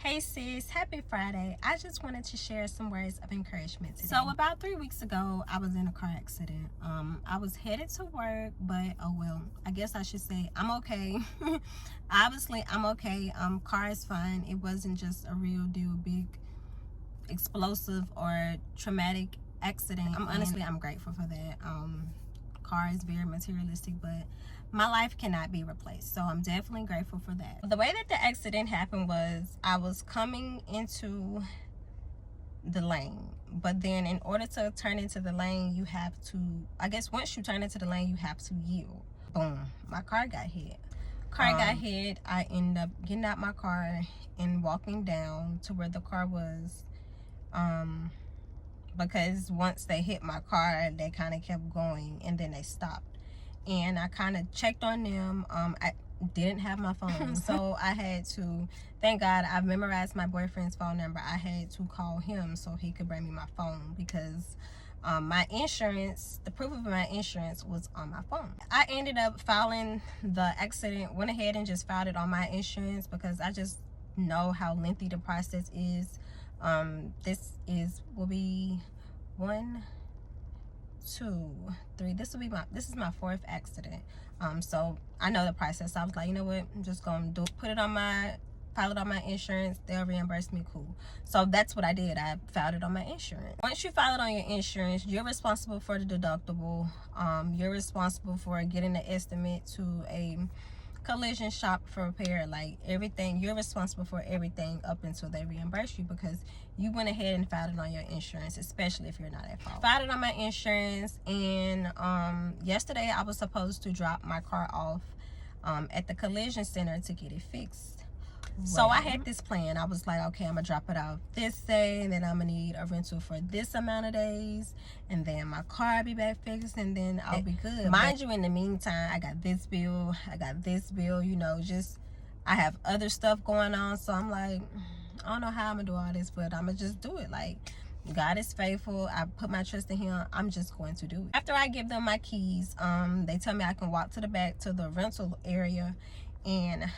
Hey sis, happy Friday. I just wanted to share some words of encouragement today. So about 3 weeks ago, I was in a car accident. I was headed to work, but oh well, I guess I should say I'm okay. Obviously, I'm okay. Car is fine. It wasn't just a real deal big explosive or traumatic accident. I'm grateful for that. Car is very materialistic, but my life cannot be replaced, so I'm definitely grateful for that. The way that the accident happened was I was coming into the lane, but then in order to turn into the lane, you have to, I guess once you turn into the lane, you have to yield. Boom, my car got hit. I ended up getting out my car and walking down to where the car was, because once they hit my car, they kind of kept going and then they stopped. And I kind of checked on them. I didn't have my phone, so I had to, thank God I've memorized my boyfriend's phone number. I had to call him so he could bring me my phone, because my insurance, the proof of my insurance was on my phone. I ended up filing the accident, went ahead and just filed it on my insurance because I just know how lengthy the process is. Will be 1, 2, 3. This is my 4th accident. So I know the process. So I was like, you know what, I'm just gonna file it on my insurance. They'll reimburse me, cool. So that's what I did. I filed it on my insurance. Once you file it on your insurance, you're responsible for the deductible. You're responsible for getting the estimate to a collision shop for repair, like everything. You're responsible for everything up until they reimburse you, because you went ahead and filed it on your insurance, especially if you're not at fault. Filed it on my insurance, and yesterday I was supposed to drop my car off at the collision center to get it fixed. So I had this plan. I was like, okay, I'm gonna drop it off this day, and then I'm gonna need a rental for this amount of days, and then my car will be back fixed, and then I'll be good. Mind you, in the meantime, I got this bill, you know, just I have other stuff going on. So I'm like, I don't know how I'm gonna do all this, but I'm gonna just do it. Like, God is faithful. I put my trust in him. I'm just going to do it. After I give them my keys, they tell me I can walk to the back to the rental area and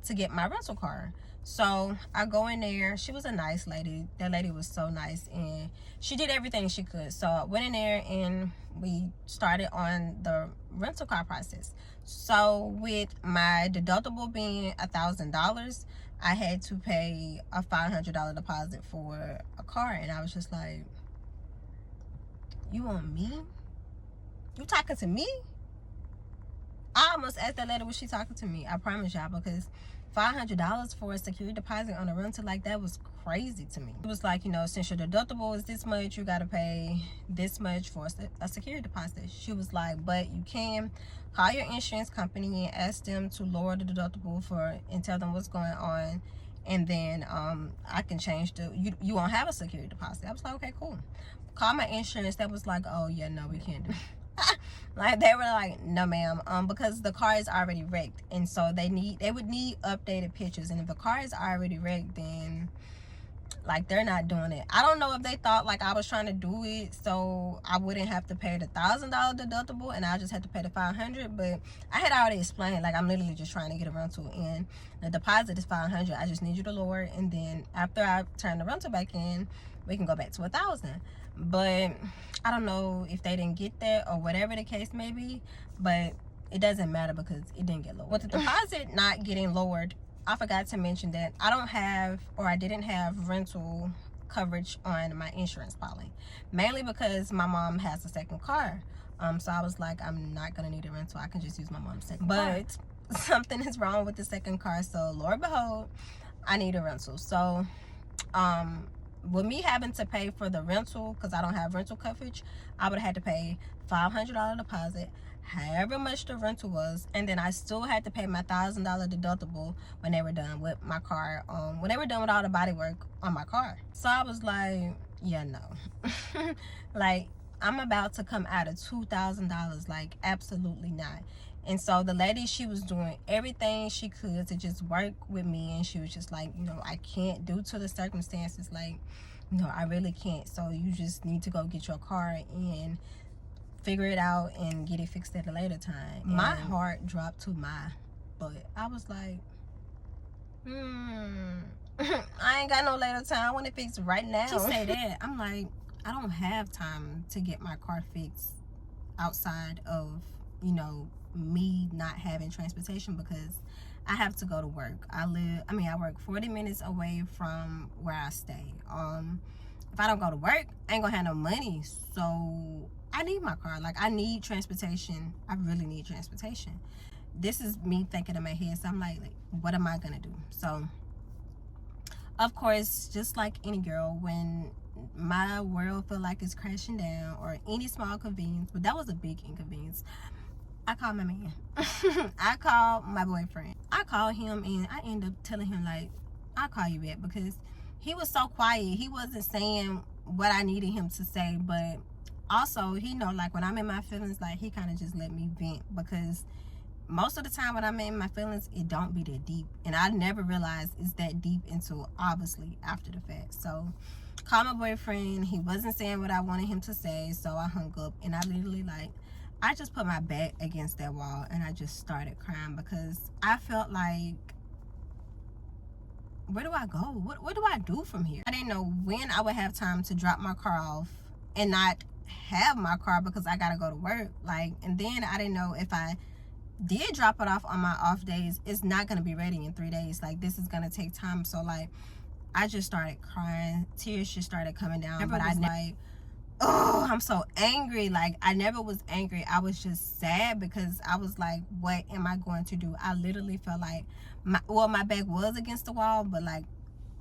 to get my rental car. So I go in there. She was a nice lady. That lady was so nice, and she did everything she could. So I went in there and we started on the rental car process. So with my deductible being $1,000, I had to pay a $500 deposit for a car. And I was just like, you want me? You talking to me? I almost asked that lady, was she talking to me? I promise y'all, because $500 for a security deposit on a rental like that was crazy to me. It was like, you know, since your deductible is this much, you got to pay this much for a security deposit. She was like, but you can call your insurance company and ask them to lower the deductible and tell them what's going on, and then I can change you won't have a security deposit. I was like, okay, cool. Call my insurance. That was like, oh yeah, no, we can't do it. Like, they were like, no ma'am, because the car is already wrecked, and so they would need updated pictures. And if the car is already wrecked, then like they're not doing it. I don't know if they thought like I was trying to do it so I wouldn't have to pay the $1,000 deductible and I just had to pay the $500. But I had already explained, like, I'm literally just trying to get a rental, and the deposit is $500. I just need you to lower it, and then after I turn the rental back in, we can go back to $1,000. But I don't know if they didn't get that or whatever the case may be, but it doesn't matter because it didn't get lowered. With the deposit not getting lowered, I forgot to mention that I didn't have rental coverage on my insurance policy, mainly because my mom has a second car. So I was like, I'm not gonna need a rental. I can just use my mom's second car. But something is wrong with the second car, so Lord behold, I need a rental. So with me having to pay for the rental, because I don't have rental coverage, I would have had to pay $500 deposit, however much the rental was, and then I still had to pay my $1,000 deductible when they were done with my car, when they were done with all the body work on my car. So I was like, yeah, no. Like, I'm about to come out of $2,000, like, absolutely not. And so the lady, she was doing everything she could to just work with me, and she was just like, you know, I can't, due to the circumstances, like, no, I really can't. So you just need to go get your car and figure it out and get it fixed at a later time. And my heart dropped to my butt. I was like, I ain't got no later time. I want it fixed right now. She say that. I'm like, I don't have time to get my car fixed outside of, you know, me not having transportation because I have to go to work. I work 40 minutes away from where I stay. If I don't go to work, I ain't gonna have no money. So I need my car. Like, I need transportation. I really need transportation. This is me thinking in my head. So I'm like, what am I gonna do? So of course, just like any girl, when my world feel like it's crashing down or any small convenience, but that was a big inconvenience, I called my man. I called my boyfriend. I called him and I ended up telling him, like, I'll call you back, because he was so quiet. He wasn't saying what I needed him to say, but also he know, like, when I'm in my feelings, like, he kind of just let me vent, because most of the time when I'm in my feelings, it don't be that deep, and I never realized it's that deep until obviously after the fact. So called my boyfriend. He wasn't saying what I wanted him to say, so I hung up, and I literally, like, I just put my back against that wall and I just started crying, because I felt like, where do I go? What do I do from here? I didn't know when I would have time to drop my car off and not have my car because I gotta go to work. Like, and then I didn't know if I did drop it off on my off days, it's not gonna be ready in 3 days. Like, this is gonna take time. So, like, I just started crying. Tears just started coming down. But I like, oh, I'm so angry. Like, I never was angry. I was just sad, because I was like, what am I going to do? I literally felt like my back was against the wall, but like,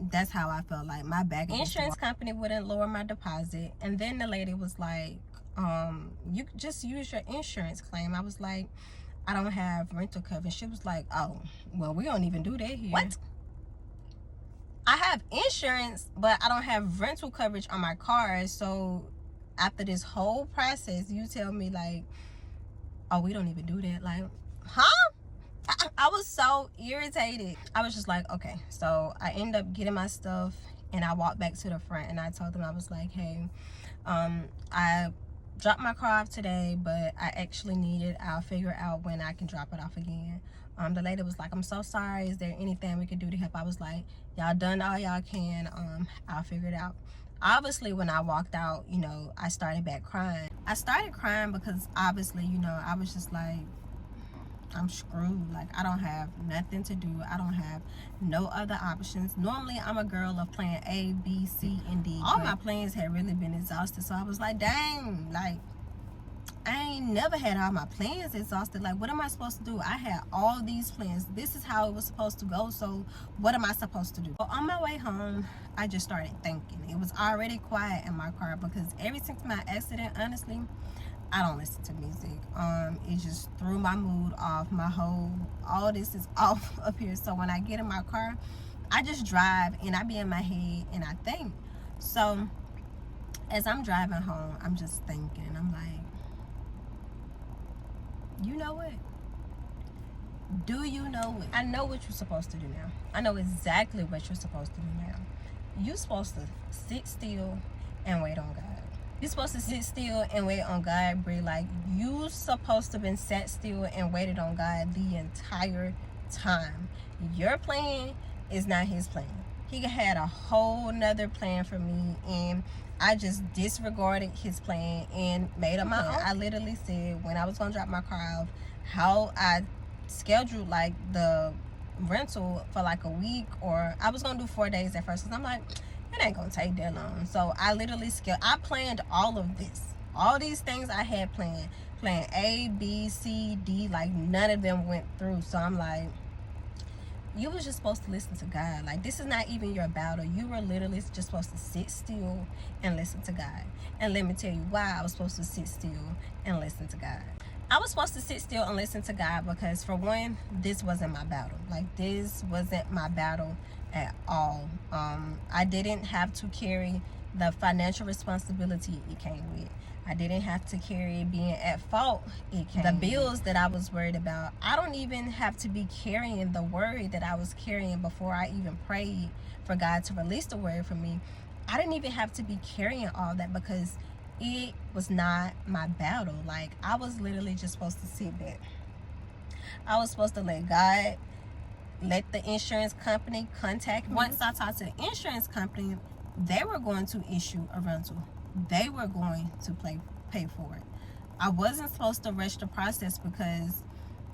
that's how I felt, like my back. Insurance company wouldn't lower my deposit, and then the lady was like, you just use your insurance claim. I was like, I don't have rental coverage. She was like, oh, well, we don't even do that here. What? I have insurance, but I don't have rental coverage on my car. So after this whole process, you tell me, like, oh, we don't even do that. Like, huh? I was so irritated. I was just like, okay. So I end up getting my stuff and I walked back to the front and I told them, I was like, hey, I dropped my car off today, but I actually need it. I'll figure out when I can drop it off again. The lady was like, I'm so sorry. Is there anything we can do to help? I was like, y'all done all y'all can. I'll figure it out. Obviously, when I walked out, you know, I started back crying. I started crying because obviously, you know, I was just like, I'm screwed. Like, I don't have nothing to do. I don't have no other options. Normally, I'm a girl of plan A, B, C, and D. All my plans had really been exhausted. So I was like, dang, like, I ain't never had all my plans exhausted. Like, what am I supposed to do? I had all these plans. This is how it was supposed to go. So what am I supposed to do? Well, on my way home, I just started thinking. It was already quiet in my car because ever since my accident, honestly, I don't listen to music. It just threw my mood off. All this is off up here. So when I get in my car, I just drive and I be in my head and I think. So as I'm driving home, I'm just thinking. I'm like, you know what? Do you know what? I know what you're supposed to do now. I know exactly what you're supposed to do now. You're supposed to sit still and wait on God. You're supposed to sit still and wait on God, Brie. Like, you supposed to have been sat still and waited on God the entire time. Your plan is not his plan. He had a whole nother plan for me, and I just disregarded his plan and made up my own. I literally said when I was gonna drop my car off, how I scheduled like the rental for like a week, or I was gonna do 4 days at first because I'm like, it ain't gonna take that long. So I literally I planned all of this. All these things I had planned. Plan A, B, C, D, like none of them went through. So I'm like, you was just supposed to listen to God. Like, this is not even your battle. You were literally just supposed to sit still and listen to God. And let me tell you why I was supposed to sit still and listen to God. I was supposed to sit still and listen to God because, for one, this wasn't my battle. Like, this wasn't my battle at all. I didn't have to carry the financial responsibility it came with. I didn't have to carry being at fault it came with. The bills that I was worried about, I don't even have to be carrying the worry that I was carrying before I even prayed for God to release the word for me. I didn't even have to be carrying all that because it was not my battle. Like, I was literally just supposed to sit back. I was supposed to let God let the insurance company contact me. Once I talked to the insurance company, they were going to issue a rental. They were going to pay for it. I wasn't supposed to rush the process because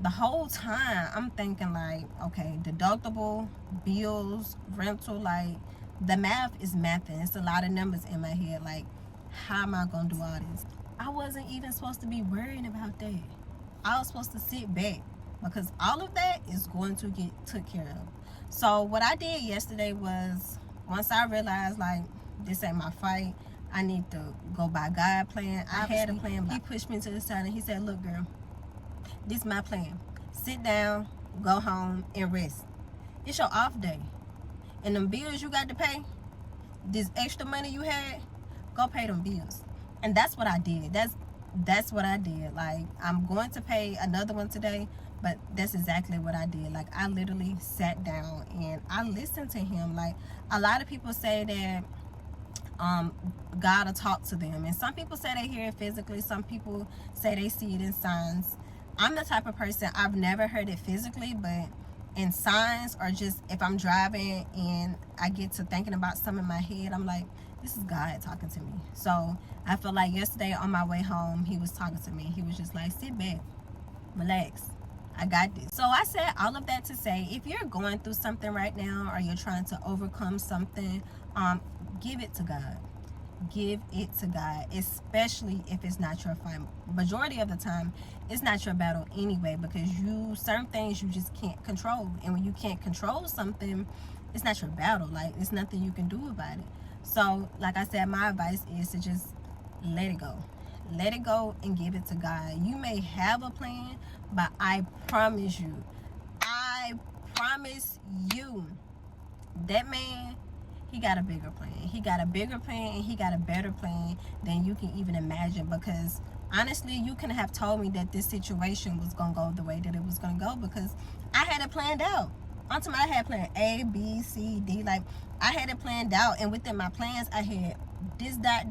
the whole time I'm thinking like, okay, deductible, bills, rental, like the math is mathing. It's a lot of numbers in my head. Like, how am I gonna do all this? I wasn't even supposed to be worrying about that. I was supposed to sit back because all of that is going to get took care of. So what I did yesterday was, once I realized like this ain't my fight, I need to go by God plan. I had a plan. He pushed me to the side and he said, look girl, this is my plan. Sit down, go home, and rest. It's your off day. And them bills you got to pay, this extra money you had, go pay them bills. And that's what I did. That's what I did. Like, I'm going to pay another one today, but that's exactly what I did. Like, I literally sat down and I listened to him. Like, a lot of people say that God will talk to them, and some people say they hear it physically, some people say they see it in signs. I'm the type of person, I've never heard it physically, but in signs, or just if I'm driving and I get to thinking about something in my head, I'm like, this is God talking to me. So I feel like yesterday on my way home, he was talking to me. He was just like, sit back, relax, I got this. So I said all of that to say, if you're going through something right now, or you're trying to overcome something, give it to God. Give it to God, especially if it's not your fight. Majority of the time, it's not your battle anyway, because certain things you just can't control. And when you can't control something, it's not your battle. Like, it's nothing you can do about it. So, like I said, my advice is to just let it go. Let it go and give it to God. You may have a plan, but I promise you, that man, he got a bigger plan. He got a bigger plan, and he got a better plan than you can even imagine. Because honestly, you can have told me that this situation was going to go the way that it was going to go, because I had it planned out. Ultimately, I had plan A, B, C, D. Like, I had it planned out, and within my plans, I had this dot,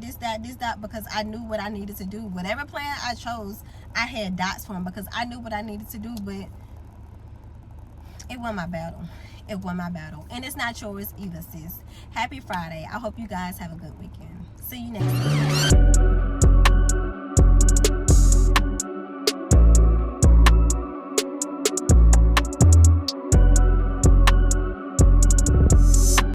because I knew what I needed to do. Whatever plan I chose, I had dots for them because I knew what I needed to do, but it wasn't my battle. It wasn't my battle. And it's not yours either, sis. Happy Friday. I hope you guys have a good weekend. See you next week.